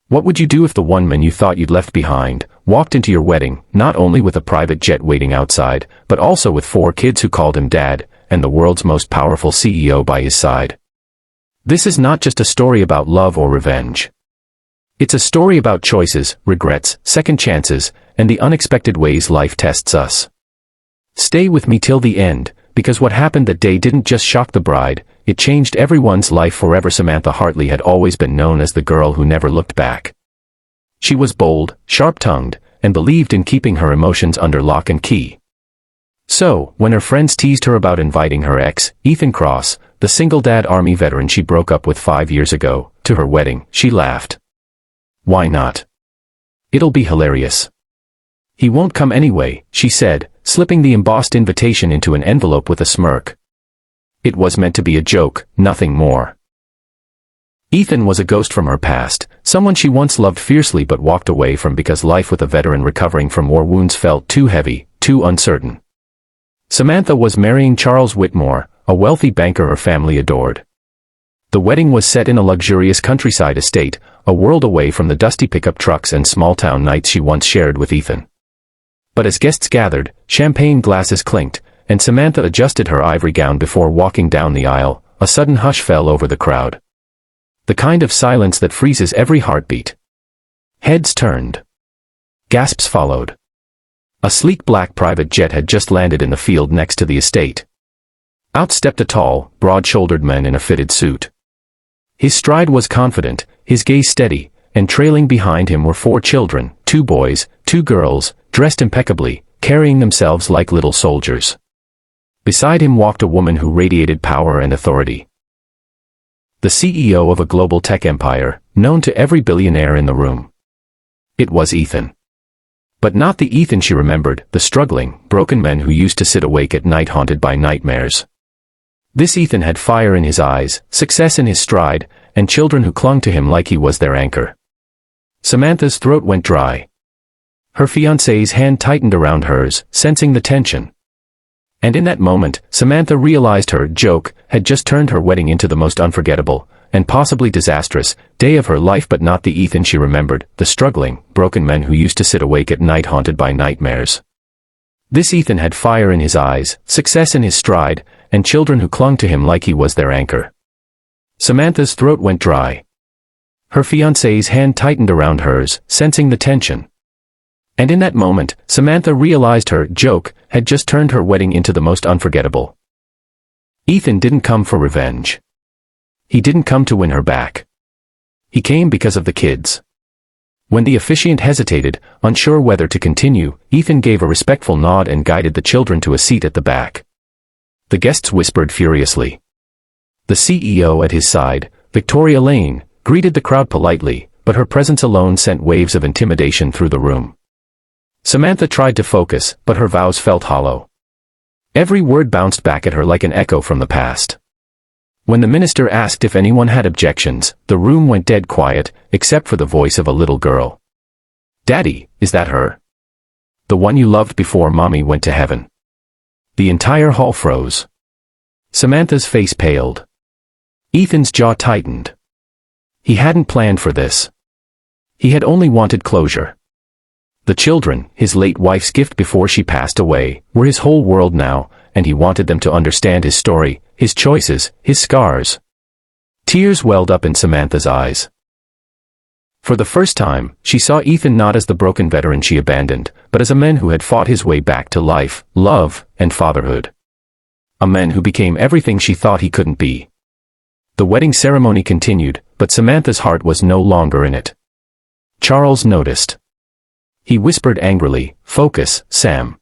What would you do if the one man you thought you'd left behind walked into your wedding, not only with a private jet waiting outside, but also with 4 kids who called him dad, and the world's most powerful CEO by his side? This is not just a story about love or revenge. It's a story about choices, regrets, second chances, and the unexpected ways life tests us. Stay with me till the end, because what happened that day didn't just shock the bride, it changed everyone's life forever. Samantha Hartley had always been known as the girl who never looked back. She was bold, sharp-tongued, and believed in keeping her emotions under lock and key. So, when her friends teased her about inviting her ex, Ethan Cross, the single dad Army veteran she broke up with 5 years ago, to her wedding, she laughed. Why not? It'll be hilarious. He won't come anyway, she said, slipping the embossed invitation into an envelope with a smirk. It was meant to be a joke, nothing more. Ethan was a ghost from her past, someone she once loved fiercely but walked away from because life with a veteran recovering from war wounds felt too heavy, too uncertain. Samantha was marrying Charles Whitmore, a wealthy banker her family adored. The wedding was set in a luxurious countryside estate, a world away from the dusty pickup trucks and small-town nights she once shared with Ethan. But as guests gathered, champagne glasses clinked, and Samantha adjusted her ivory gown before walking down the aisle, a sudden hush fell over the crowd. The kind of silence that freezes every heartbeat. Heads turned. Gasps followed. A sleek black private jet had just landed in the field next to the estate. Out stepped a tall, broad-shouldered man in a fitted suit. His stride was confident, his gaze steady, and trailing behind him were 4 children, 2 boys, 2 girls, dressed impeccably, carrying themselves like little soldiers. Beside him walked a woman who radiated power and authority. The CEO of a global tech empire, known to every billionaire in the room. It was Ethan. But not the Ethan she remembered, the struggling, broken man who used to sit awake at night haunted by nightmares. This Ethan had fire in his eyes, success in his stride, and children who clung to him like he was their anchor. Samantha's throat went dry. Her fiancé's hand tightened around hers, sensing the tension. And in that moment, Samantha realized her joke had just turned her wedding into the most unforgettable, and possibly disastrous, day of her life. But not the Ethan she remembered, the struggling, broken man who used to sit awake at night haunted by nightmares. This Ethan had fire in his eyes, success in his stride, and children who clung to him like he was their anchor. Samantha's throat went dry. Her fiancé's hand tightened around hers, sensing the tension. And in that moment, Samantha realized her joke had just turned her wedding into the most unforgettable. Ethan didn't come for revenge. He didn't come to win her back. He came because of the kids. When the officiant hesitated, unsure whether to continue, Ethan gave a respectful nod and guided the children to a seat at the back. The guests whispered furiously. The CEO at his side, Victoria Lane, greeted the crowd politely, but her presence alone sent waves of intimidation through the room. Samantha tried to focus, but her vows felt hollow. Every word bounced back at her like an echo from the past. When the minister asked if anyone had objections, the room went dead quiet, except for the voice of a little girl. "Daddy, is that her? The one you loved before Mommy went to heaven?" The entire hall froze. Samantha's face paled. Ethan's jaw tightened. He hadn't planned for this. He had only wanted closure. The children, his late wife's gift before she passed away, were his whole world now, and he wanted them to understand his story, his choices, his scars. Tears welled up in Samantha's eyes. For the first time, she saw Ethan not as the broken veteran she abandoned, but as a man who had fought his way back to life, love, and fatherhood. A man who became everything she thought he couldn't be. The wedding ceremony continued, but Samantha's heart was no longer in it. Charles noticed. He whispered angrily, "Focus, Sam.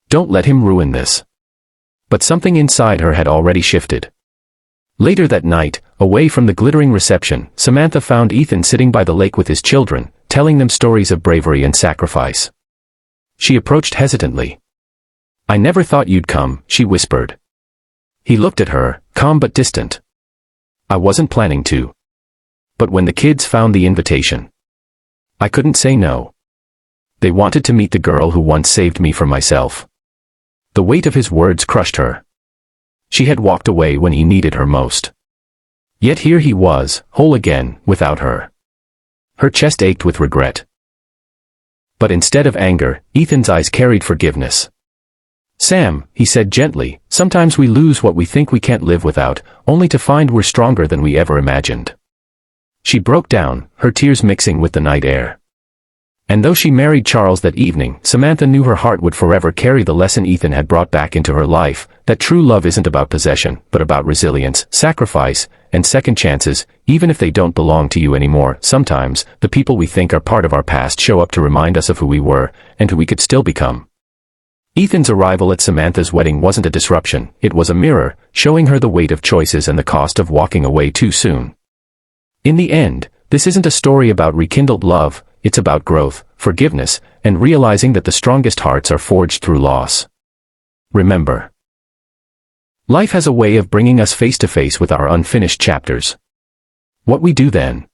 Don't let him ruin this." But something inside her had already shifted. Later that night, away from the glittering reception, Samantha found Ethan sitting by the lake with his children, telling them stories of bravery and sacrifice. She approached hesitantly. "I never thought you'd come," she whispered. He looked at her, calm but distant. "I wasn't planning to. But when the kids found the invitation, I couldn't say no. They wanted to meet the girl who once saved me from myself." The weight of his words crushed her. She had walked away when he needed her most. Yet here he was, whole again, without her. Her chest ached with regret. But instead of anger, Ethan's eyes carried forgiveness. "Sam," he said gently, "sometimes we lose what we think we can't live without, only to find we're stronger than we ever imagined." She broke down, her tears mixing with the night air. And though she married Charles that evening, Samantha knew her heart would forever carry the lesson Ethan had brought back into her life, that true love isn't about possession, but about resilience, sacrifice, and second chances. Even if they don't belong to you anymore, sometimes, the people we think are part of our past show up to remind us of who we were, and who we could still become. Ethan's arrival at Samantha's wedding wasn't a disruption, it was a mirror, showing her the weight of choices and the cost of walking away too soon. In the end, this isn't a story about rekindled love, it's about growth, forgiveness, and realizing that the strongest hearts are forged through loss. Remember, life has a way of bringing us face to face with our unfinished chapters. What we do then,